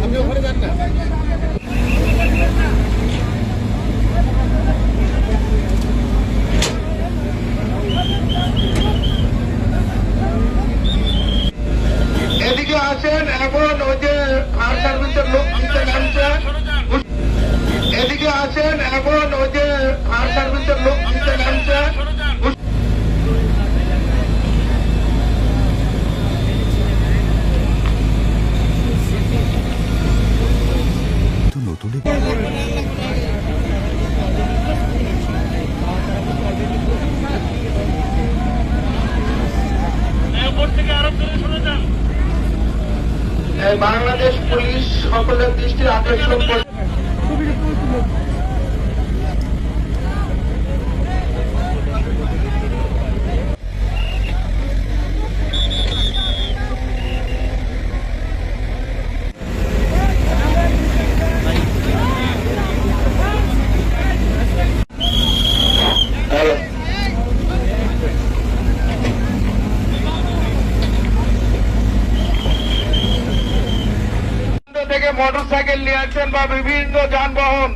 আপনি ওখানে যান না। এদিকে আসেন, এখন ওই যে ফায়ার সার্ভিসের লোক নিচে নামছে। এদিকে আসেন, এখন ওই যে ফায়ার সার্ভিসের লোক নিচে নামছে। বাংলাদেশ পুলিশ সকলের দৃষ্টি আকর্ষণ করে। থেকে মোটরসাইকেল নিয়ে আসছেন বা বিভিন্ন যানবাহন,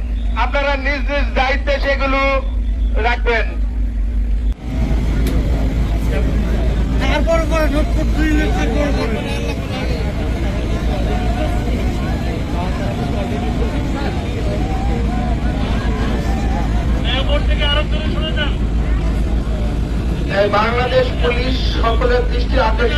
আপনারা নিজ নিজ দায়িত্বে সেগুলো রাখবেন। বাংলাদেশ পুলিশ সকলের দৃষ্টি আকর্ষণ